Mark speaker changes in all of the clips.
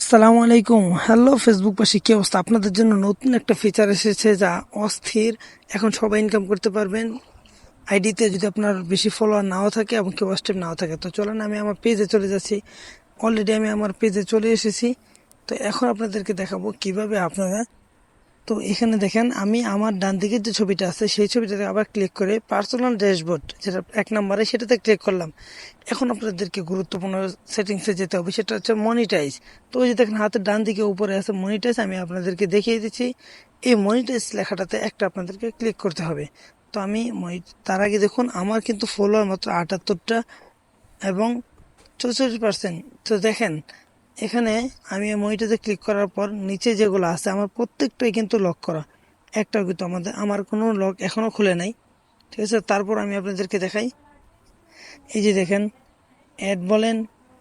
Speaker 1: আসসালামু আলাইকুম। হ্যালো ফেসবুকবাসী, কি অবস্থা? আপনাদের জন্য নতুন একটা ফিচার এসেছে যা অস্থির। এখন সবাই ইনকাম করতে পারবেন আইডিতে, যদি আপনার বেশি ফলোয়ার নাও থাকে এবং কেউ স্টেপ নাও থাকে। তো চলেন আমি আমার পেজে চলে যাচ্ছি। অলরেডি আমি আমার পেজে চলে এসেছি। তো এখন আপনাদেরকে দেখাবো কিভাবে আপনারা, তো এখানে দেখেন আমি আমার ডান দিকের যে ছবিটা আছে সেই ছবিটাতে আবার ক্লিক করে পার্সোনাল ড্যাশবোর্ড যেটা 1 নম্বরে, সেটাতে ক্লিক করলাম। এখন আপনাদেরকে গুরুত্বপূর্ণ সেটিংসে যেতে হবে, সেটা হচ্ছে মনিটাইজ। তো ওই যে দেখেন হাতের ডান দিকে উপরে আছে মনিটাইজ, আমি আপনাদেরকে দেখিয়ে দিচ্ছি। এই মনিটাইজ লেখাটাতে একটা আপনাদেরকে ক্লিক করতে হবে। তো আমি তার আগে দেখুন আমার কিন্তু ফলোয়ার মাত্র 78টা এবং 64%। তো দেখেন এখানে আমি মনিটাইজে ক্লিক করার পর নিচে যেগুলো আছে আমার প্রত্যেকটাই কিন্তু লক করা, একটাও কিন্তু আমার কোনো লক এখনো খুলে নাই। ঠিক আছে, তারপর আমি আপনাদেরকে দেখাই। এই যে দেখেন অ্যাড বলেন,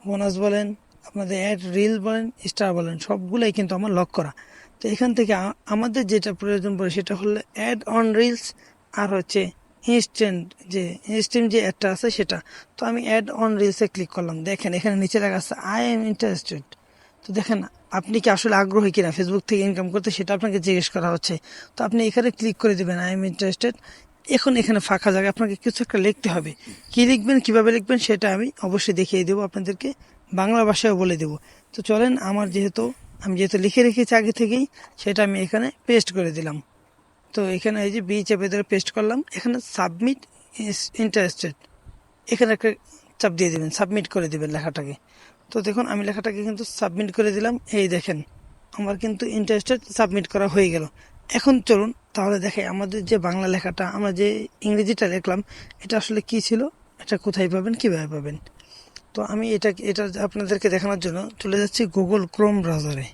Speaker 1: বোনাস বলেন, আপনাদের অ্যাড রিল বলেন, স্টার বলেন, সবগুলোই কিন্তু আমার লক করা। তো এখান থেকে আমাদের যেটা প্রয়োজন পড়ে সেটা হলো অ্যাড অন রিলস আর হচ্ছে ইনস্ট্যান্ট যে অ্যাডটা আছে সেটা। তো আমি অ্যাড অন রিলসে ক্লিক করলাম। দেখেন এখানে নিচে লেখা আছে আই এম ইন্টারেস্টেড। তো দেখেন আপনি কি আসলে আগ্রহী কিনা ফেসবুক থেকে ইনকাম করতে, সেটা আপনাকে জিজ্ঞেস করা হচ্ছে। তো আপনি এখানে ক্লিক করে দেবেন আই এম ইন্টারেস্টেড। এখন এখানে ফাঁকা জায়গায় আপনাকে কিছু একটা লিখতে হবে। কি লিখবেন, কিভাবে লিখবেন সেটা আমি অবশ্যই দেখিয়ে দেবো আপনাদেরকে, বাংলা ভাষায় বলে দেব। তো চলেন, আমি যেহেতু লিখে রেখেছি আগে থেকেই, সেটা আমি এখানে পেস্ট করে দিলাম। তো এখানে এই যে বি চেপে ধরে পেস্ট করলাম, এখানে সাবমিট ইন্টারেস্টেড, এখানে একটা চাপ দিয়ে দিবেন, সাবমিট করে দিবেন লেখাটাকে। তো দেখুন আমি লেখাটাকে কিন্তু সাবমিট করে দিলাম। এই দেখেন আমার কিন্তু ইন্টারেস্টেড সাবমিট করা হয়ে গেল। এখন চলুন তাহলে দেখাই আমাদের যে বাংলা লেখাটা, আমরা যে ইংরেজিটা লিখলাম, এটা আসলে কি ছিল, এটা কোথায় পাবেন, কিভাবে পাবেন। তো আমি এটা আপনাদেরকে দেখানোর জন্য চলে যাচ্ছি গুগল ক্রোম ব্রাউজারে।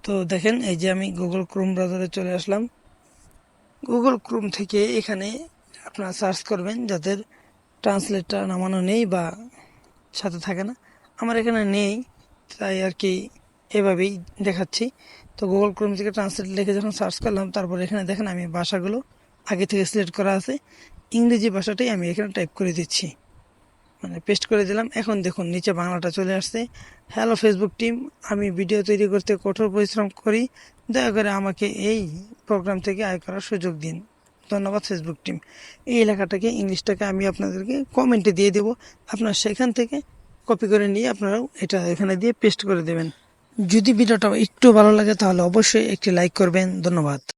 Speaker 1: তো দেখেন এই যে আমি গুগল ক্রোম ব্রাউজারে চলে আসলাম। গুগল ক্রোম থেকে এখানে আপনারা সার্চ করবেন যাদের ট্রান্সলেটটা নামানো নেই বা সাথে থাকে না। আমার এখানে নেই, তাই আর কি এভাবেই দেখাচ্ছি। তো গুগল ক্রোম থেকে ট্রান্সলেট লিখে যখন সার্চ করলাম, তারপর এখানে দেখেন আমি ভাষাগুলো আগে থেকে সিলেক্ট করা আছে, ইংরেজি ভাষাটাই আমি এখানে টাইপ করে দিচ্ছি, মানে পেস্ট করে দিলাম। এখন দেখুন নিচে বাংলাটা চলে আসছে। হ্যালো ফেসবুক টিম, আমি ভিডিও তৈরি করতে কঠোর পরিশ্রম করি, দয়া করে আমাকে এই প্রোগ্রাম থেকে আয় করার সুযোগ দিন, ধন্যবাদ ফেসবুক টিম। এই এলাকাটাকে ইংলিশটাকে আমি আপনাদেরকে কমেন্টে দিয়ে দেব, আপনারা সেখান থেকে কপি করে নিয়ে আপনারাও এটা এখানে দিয়ে পেস্ট করে দেবেন। যদি ভিডিওটা একটু ভালো লাগে তাহলে অবশ্যই একটি লাইক করবেন। ধন্যবাদ।